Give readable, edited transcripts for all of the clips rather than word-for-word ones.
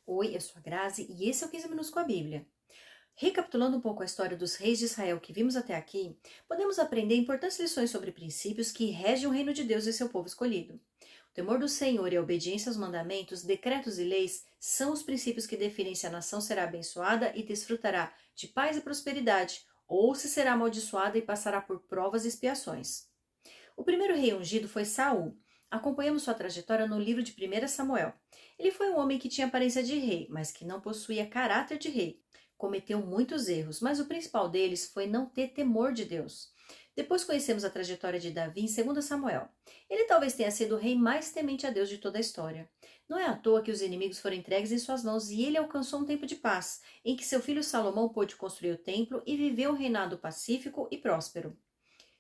Oi, eu sou a Grazi e esse é o 15 Minutos com a Bíblia. Recapitulando um pouco a história dos reis de Israel que vimos até aqui, podemos aprender importantes lições sobre princípios que regem o reino de Deus e seu povo escolhido. O temor do Senhor e a obediência aos mandamentos, decretos e leis são os princípios que definem se a nação será abençoada e desfrutará de paz e prosperidade, ou se será amaldiçoada e passará por provas e expiações. O primeiro rei ungido foi Saul. Acompanhamos sua trajetória no livro de 1 Samuel. Ele foi um homem que tinha aparência de rei, mas que não possuía caráter de rei. Cometeu muitos erros, mas o principal deles foi não ter temor de Deus. Depois conhecemos a trajetória de Davi em 2 Samuel. Ele talvez tenha sido o rei mais temente a Deus de toda a história. Não é à toa que os inimigos foram entregues em suas mãos e ele alcançou um tempo de paz, em que seu filho Salomão pôde construir o templo e viveu um reinado pacífico e próspero.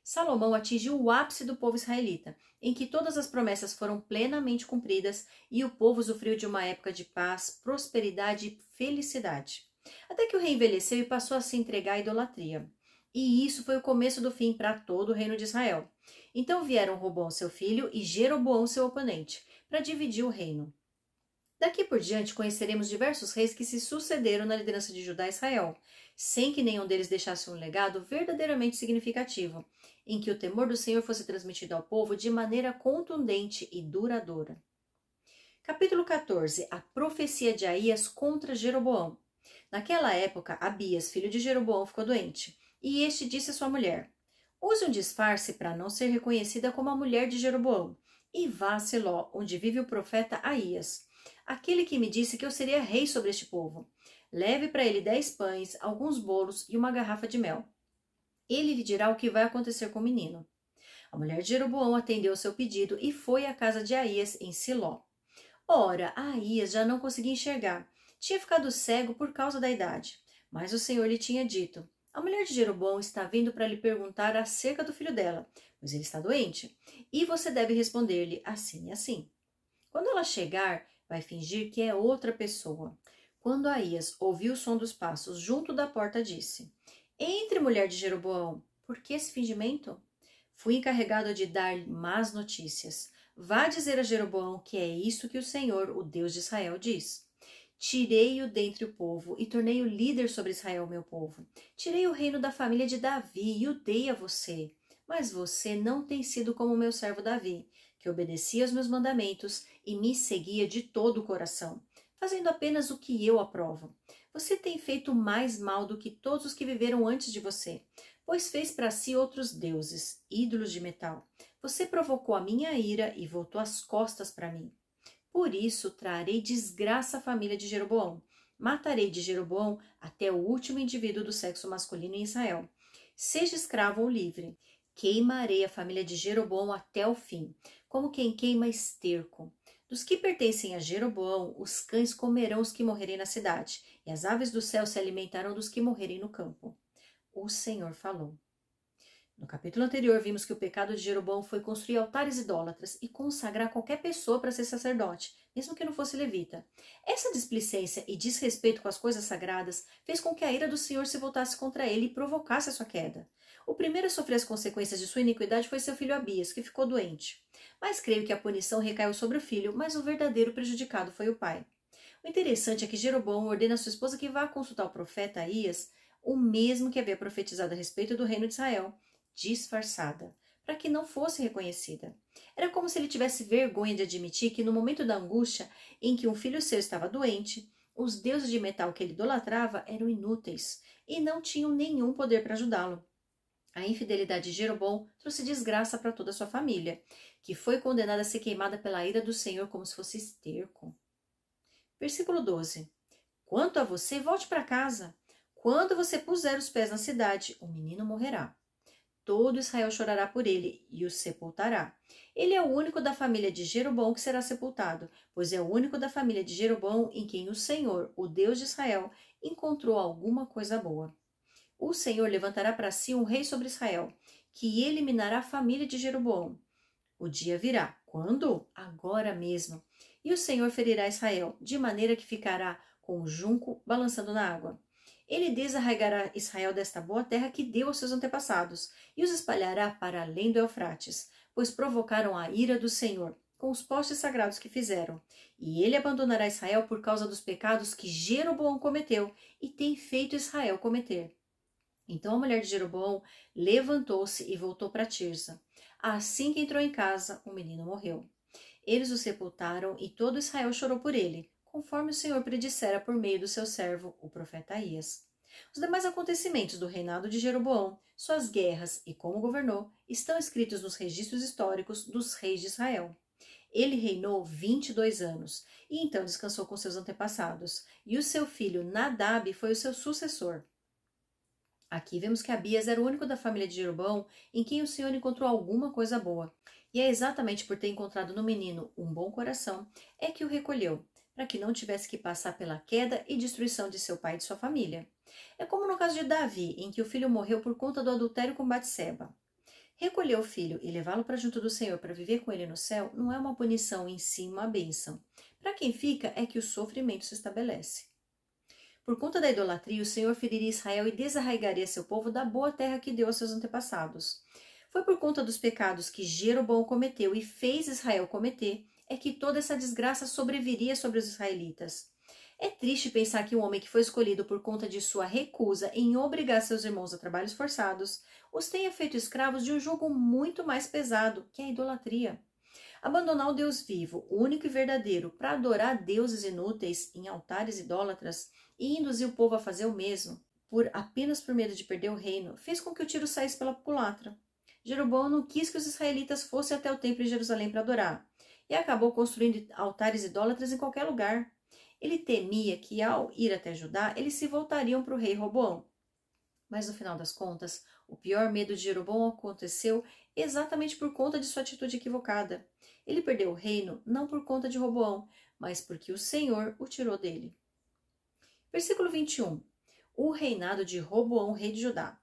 Salomão atingiu o ápice do povo israelita, em que todas as promessas foram plenamente cumpridas e o povo usufruiu de uma época de paz, prosperidade e felicidade. Até que o rei envelheceu e passou a se entregar à idolatria. E isso foi o começo do fim para todo o reino de Israel. Então vieram Roboão, seu filho, e Jeroboão, seu oponente, para dividir o reino. Daqui por diante conheceremos diversos reis que se sucederam na liderança de Judá e Israel, sem que nenhum deles deixasse um legado verdadeiramente significativo, em que o temor do Senhor fosse transmitido ao povo de maneira contundente e duradoura. Capítulo 14. A profecia de Aías contra Jeroboão. Naquela época, Abias, filho de Jeroboão, ficou doente, e este disse à sua mulher: use um disfarce para não ser reconhecida como a mulher de Jeroboão, e vá a Siló, onde vive o profeta Aías, aquele que me disse que eu seria rei sobre este povo. Leve para ele 10 pães, alguns bolos e uma garrafa de mel. Ele lhe dirá o que vai acontecer com o menino. A mulher de Jeroboão atendeu ao seu pedido e foi à casa de Aías em Siló. Ora, Aías já não conseguia enxergar. Tinha ficado cego por causa da idade. Mas o Senhor lhe tinha dito: a mulher de Jeroboão está vindo para lhe perguntar acerca do filho dela, pois ele está doente. E você deve responder-lhe assim e assim. Quando ela chegar, vai fingir que é outra pessoa. Quando Aías ouviu o som dos passos junto da porta, disse: entre, mulher de Jeroboão, por que esse fingimento? Fui encarregado de dar-lhe más notícias. Vá dizer a Jeroboão que é isso que o Senhor, o Deus de Israel, diz. Tirei-o dentre o povo e tornei-o líder sobre Israel, meu povo. Tirei o reino da família de Davi e o dei a você. Mas você não tem sido como meu servo Davi, que obedecia aos meus mandamentos e me seguia de todo o coração, fazendo apenas o que eu aprovo. Você tem feito mais mal do que todos os que viveram antes de você, pois fez para si outros deuses, ídolos de metal. Você provocou a minha ira e voltou as costas para mim. Por isso trarei desgraça à família de Jeroboão. Matarei de Jeroboão até o último indivíduo do sexo masculino em Israel. Seja escravo ou livre. Queimarei a família de Jeroboão até o fim, como quem queima esterco. Dos que pertencem a Jeroboão, os cães comerão os que morrerem na cidade, e as aves do céu se alimentarão dos que morrerem no campo. O Senhor falou. No capítulo anterior, vimos que o pecado de Jeroboão foi construir altares idólatras e consagrar qualquer pessoa para ser sacerdote, mesmo que não fosse levita. Essa displicência e desrespeito com as coisas sagradas fez com que a ira do Senhor se voltasse contra ele e provocasse a sua queda. O primeiro a sofrer as consequências de sua iniquidade foi seu filho Abias, que ficou doente. Mas creio que a punição recaiu sobre o filho, mas o verdadeiro prejudicado foi o pai. O interessante é que Jeroboão ordena a sua esposa que vá consultar o profeta Aías, o mesmo que havia profetizado a respeito do reino de Israel, disfarçada, para que não fosse reconhecida. Era como se ele tivesse vergonha de admitir que no momento da angústia em que um filho seu estava doente, os deuses de metal que ele idolatrava eram inúteis e não tinham nenhum poder para ajudá-lo. A infidelidade de Jeroboão trouxe desgraça para toda a sua família, que foi condenada a ser queimada pela ira do Senhor como se fosse esterco. Versículo 12. Quanto a você, volte para casa. Quando você puser os pés na cidade, o menino morrerá. Todo Israel chorará por ele e o sepultará. Ele é o único da família de Jeroboão que será sepultado, pois é o único da família de Jeroboão em quem o Senhor, o Deus de Israel, encontrou alguma coisa boa. O Senhor levantará para si um rei sobre Israel, que eliminará a família de Jeroboão. O dia virá. Quando? Agora mesmo. E o Senhor ferirá Israel, de maneira que ficará com o junco balançando na água. Ele desarraigará Israel desta boa terra que deu aos seus antepassados, e os espalhará para além do Eufrates, pois provocaram a ira do Senhor, com os postes sagrados que fizeram. E ele abandonará Israel por causa dos pecados que Jeroboão cometeu e tem feito Israel cometer. Então a mulher de Jeroboão levantou-se e voltou para Tirsa. Assim que entrou em casa, o menino morreu. Eles o sepultaram e todo Israel chorou por ele, conforme o Senhor predissera por meio do seu servo, o profeta Aías. Os demais acontecimentos do reinado de Jeroboão, suas guerras e como governou, estão escritos nos registros históricos dos reis de Israel. Ele reinou 22 anos e então descansou com seus antepassados, e o seu filho Nadab foi o seu sucessor. Aqui vemos que Abias era o único da família de Jeroboão em quem o Senhor encontrou alguma coisa boa. E é exatamente por ter encontrado no menino um bom coração é que o recolheu, para que não tivesse que passar pela queda e destruição de seu pai e de sua família. É como no caso de Davi, em que o filho morreu por conta do adultério com Batseba. Recolher o filho e levá-lo para junto do Senhor para viver com ele no céu não é uma punição em si, uma bênção. Para quem fica é que o sofrimento se estabelece. Por conta da idolatria, o Senhor feriria Israel e desarraigaria seu povo da boa terra que deu a seus antepassados. Foi por conta dos pecados que Jeroboão cometeu e fez Israel cometer, é que toda essa desgraça sobreviria sobre os israelitas. É triste pensar que um homem que foi escolhido por conta de sua recusa em obrigar seus irmãos a trabalhos forçados, os tenha feito escravos de um jugo muito mais pesado, que é a idolatria. Abandonar o Deus vivo, único e verdadeiro, para adorar deuses inúteis em altares idólatras e induzir o povo a fazer o mesmo, apenas por medo de perder o reino, fez com que o tiro saísse pela culatra. Jeroboão não quis que os israelitas fossem até o templo em Jerusalém para adorar, e acabou construindo altares idólatras em qualquer lugar. Ele temia que, ao ir até Judá, eles se voltariam para o rei Roboão. Mas, no final das contas, o pior medo de Jeroboão aconteceu exatamente por conta de sua atitude equivocada. Ele perdeu o reino não por conta de Roboão, mas porque o Senhor o tirou dele. Versículo 21. O reinado de Roboão, rei de Judá.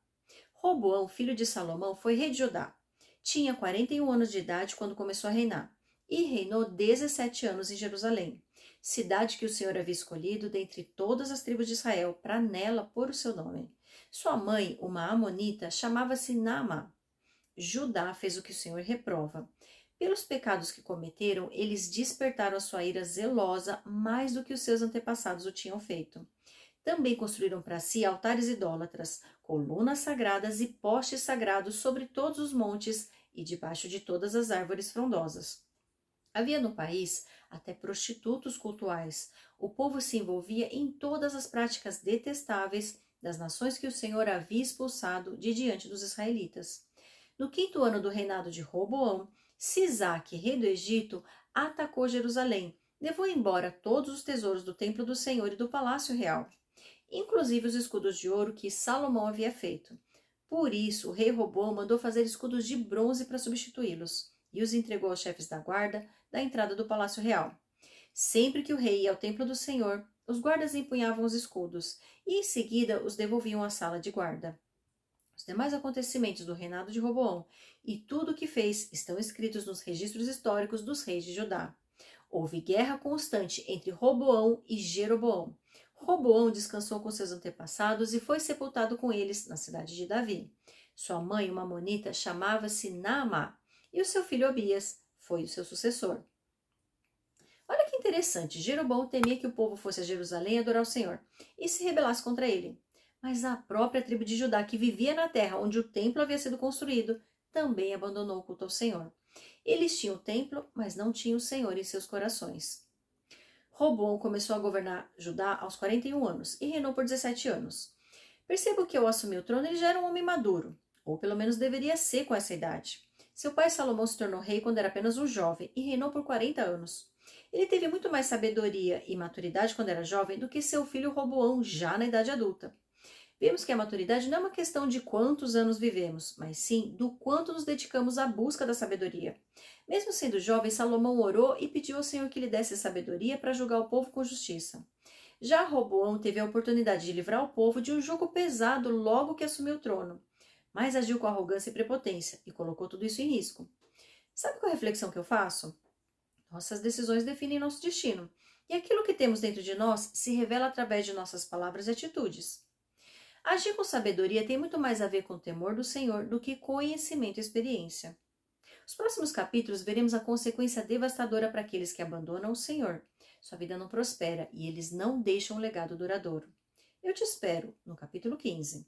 Roboão, filho de Salomão, foi rei de Judá. Tinha 41 anos de idade quando começou a reinar, e reinou 17 anos em Jerusalém, cidade que o Senhor havia escolhido dentre todas as tribos de Israel para nela pôr o seu nome. Sua mãe, uma amonita, chamava-se Naamá. Judá fez o que o Senhor reprova. Pelos pecados que cometeram, eles despertaram a sua ira zelosa mais do que os seus antepassados o tinham feito. Também construíram para si altares idólatras, colunas sagradas e postes sagrados sobre todos os montes e debaixo de todas as árvores frondosas. Havia no país até prostitutos cultuais. O povo se envolvia em todas as práticas detestáveis das nações que o Senhor havia expulsado de diante dos israelitas. No 5º ano do reinado de Roboão, Sisaque, rei do Egito, atacou Jerusalém, levou embora todos os tesouros do templo do Senhor e do palácio real, inclusive os escudos de ouro que Salomão havia feito. Por isso, o rei Roboão mandou fazer escudos de bronze para substituí-los e os entregou aos chefes da guarda da entrada do palácio real. Sempre que o rei ia ao templo do Senhor, os guardas empunhavam os escudos e em seguida os devolviam à sala de guarda. Os demais acontecimentos do reinado de Roboão e tudo o que fez estão escritos nos registros históricos dos reis de Judá. Houve guerra constante entre Roboão e Jeroboão. Roboão descansou com seus antepassados e foi sepultado com eles na cidade de Davi. Sua mãe, uma amonita, chamava-se Naamá, e o seu filho Abias foi o seu sucessor. Olha que interessante, Jeroboão temia que o povo fosse a Jerusalém adorar o Senhor e se rebelasse contra ele. Mas a própria tribo de Judá, que vivia na terra onde o templo havia sido construído, também abandonou o culto ao Senhor. Eles tinham o templo, mas não tinham o Senhor em seus corações. Roboão começou a governar Judá aos 41 anos e reinou por 17 anos. Percebo que ao assumir o trono ele já era um homem maduro, ou pelo menos deveria ser com essa idade. Seu pai Salomão se tornou rei quando era apenas um jovem e reinou por 40 anos. Ele teve muito mais sabedoria e maturidade quando era jovem do que seu filho Roboão já na idade adulta. Vemos que a maturidade não é uma questão de quantos anos vivemos, mas sim do quanto nos dedicamos à busca da sabedoria. Mesmo sendo jovem, Salomão orou e pediu ao Senhor que lhe desse sabedoria para julgar o povo com justiça. Já Roboão teve a oportunidade de livrar o povo de um jugo pesado logo que assumiu o trono, mas agiu com arrogância e prepotência e colocou tudo isso em risco. Sabe qual é a reflexão que eu faço? Nossas decisões definem nosso destino, e aquilo que temos dentro de nós se revela através de nossas palavras e atitudes. Agir com sabedoria tem muito mais a ver com o temor do Senhor do que conhecimento e experiência. Nos próximos capítulos, veremos a consequência devastadora para aqueles que abandonam o Senhor. Sua vida não prospera e eles não deixam um legado duradouro. Eu te espero no capítulo 15.